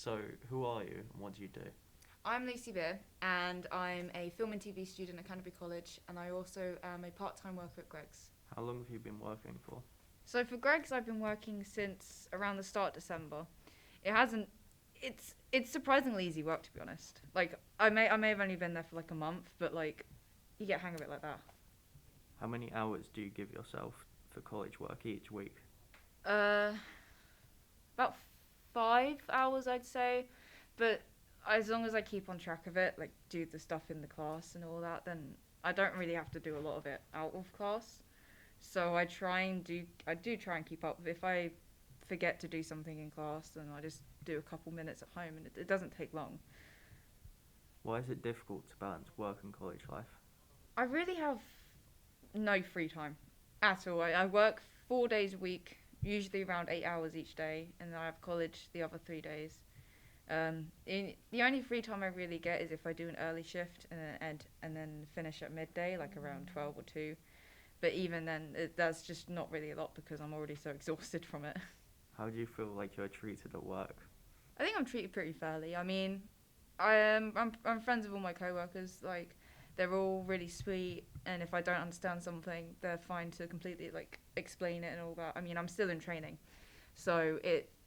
So, who are you and what do you do? I'm Lucy Beer, and I'm a film and TV student at Canterbury College, and I also am a part-time worker at Greg's. How long have you been working for? So for Greg's, I've been working since around the start of December. It hasn't. It's surprisingly easy work, to be honest. Like I may have only been there for like a month, but like you get hang of it like that. How many hours do you give yourself for college work each week? Uh, about 5 hours, I'd say, but as long as I keep on track of it, like do the stuff in the class and all that, then I don't really have to do a lot of it out of class. So I do try and keep up. If I forget to do something in class, then I just do a couple minutes at home, and it doesn't take long. Why is it difficult to balance work and college life? I really have no free time at all. I work 4 days a week, usually around 8 hours each day, and then I have college the other 3 days. The only free time I really get is if I do an early shift and then finish at midday, like around 12 or 2. But even then, that's just not really a lot because I'm already so exhausted from it. How do you feel like you're treated at work? I think I'm treated pretty fairly. I mean, I'm friends with all my coworkers. Like, they're all really sweet, and if I don't understand something, they're fine to completely like explain it and all that. I mean, I'm still in training, so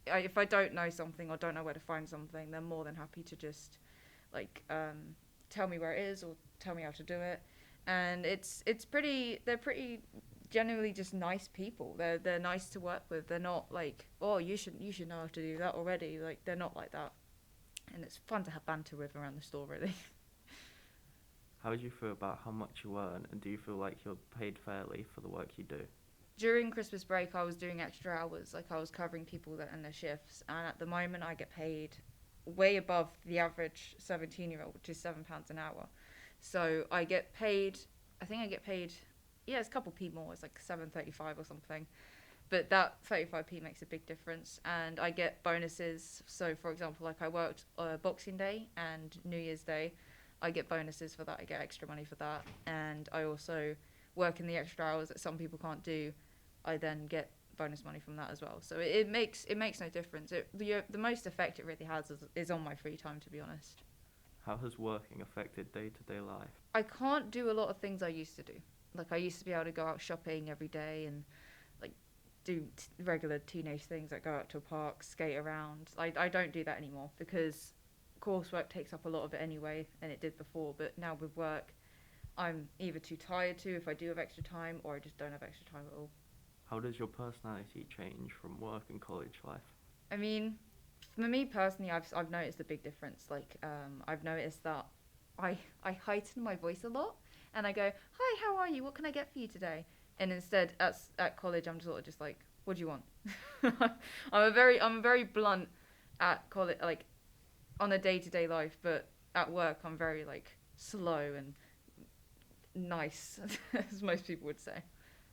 if I don't know something or don't know where to find something, they're more than happy to just like tell me where it is or tell me how to do it. And it's pretty. They're pretty genuinely just nice people. They're nice to work with. They're not like, oh, you should know how to do that already. Like, they're not like that, and it's fun to have banter with around the store, really. How do you feel about how much you earn and do you feel like you're paid fairly for the work you do? During Christmas break, I was doing extra hours. Like, I was covering people that in their shifts, and at the moment, I get paid way above the average 17-year-old, which is £7 an hour. So I get paid. I think I get paid. Yeah, it's a couple p more. It's like 7.35 or something. But that 35p makes a big difference, and I get bonuses. So, for example, like I worked Boxing Day and New Year's Day, I get bonuses for that. I get extra money for that, and I also work in the extra hours that some people can't do. I then get bonus money from that as well. So it makes no difference. The most effect it really has is on my free time, to be honest. How has working affected day to day life? I can't do a lot of things I used to do. Like, I used to be able to go out shopping every day and like do regular teenage things like go out to a park, skate around. I don't do that anymore because coursework takes up a lot of it anyway, and it did before. But now with work, I'm either too tired to if I do have extra time, or I just don't have extra time at all. How does your personality change from work and college life? I mean, for me personally, I've noticed a big difference. Like, I've noticed that I heighten my voice a lot, and I go, "Hi, how are you? What can I get for you today?" And instead, at college, I'm sort of just like, "What do you want?" I'm a very blunt at college, like on a day to day life, but at work, I'm very like slow and nice, as most people would say.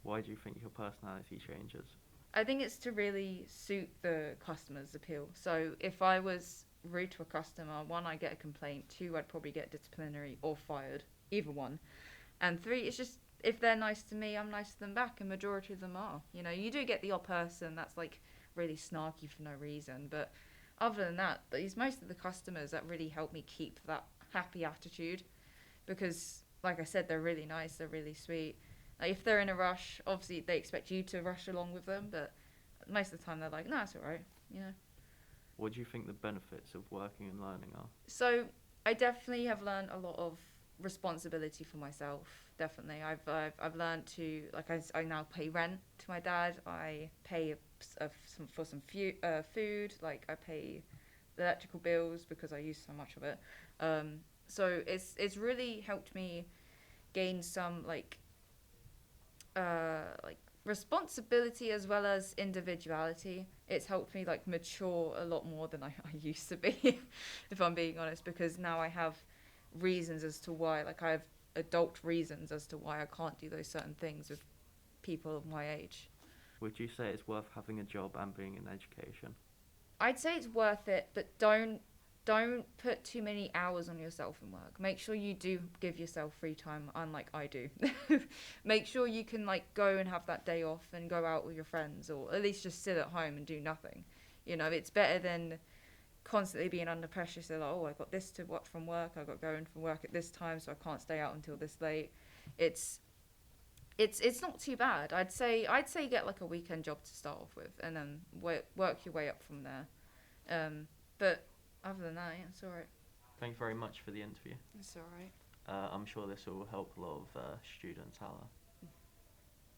Why do you think your personality changes? I think it's to really suit the customer's appeal. So if I was rude to a customer, one, I get a complaint. Two, I'd probably get disciplinary or fired. Either one. And three, it's just if they're nice to me, I'm nice to them back, and majority of them are. You know, you do get the odd person that's like really snarky for no reason, but other than that, these most of the customers that really help me keep that happy attitude because, like I said, they're really nice, they're really sweet. Like, if they're in a rush, obviously they expect you to rush along with them, but most of the time they're like, "No, it's all right," you know. What do you think the benefits of working and learning are? So I definitely have learned a lot of responsibility for myself. Definitely, I've learned to like I now pay rent to my dad. I pay for some food. Like, I pay the electrical bills because I use so much of it. So it's really helped me gain some like responsibility as well as individuality. It's helped me like mature a lot more than I used to be, if I'm being honest, because now I have reasons as to why, like, I have adult reasons as to why I can't do those certain things with people of my age. Would you say it's worth having a job and being in education? I'd say it's worth it, but don't put too many hours on yourself in work. Make sure you do give yourself free time, unlike I do. Make sure you can like go and have that day off and go out with your friends, or at least just sit at home and do nothing. You know, it's better than constantly being under pressure. So like, oh, I got this to watch from work. I got going from work at this time, so I can't stay out until this late. It's it's not too bad. I'd say get like a weekend job to start off with, and then work your way up from there. But other than that, yeah, it's all right. Thank you very much for the interview. It's all right. I'm sure this will help a lot of students out there.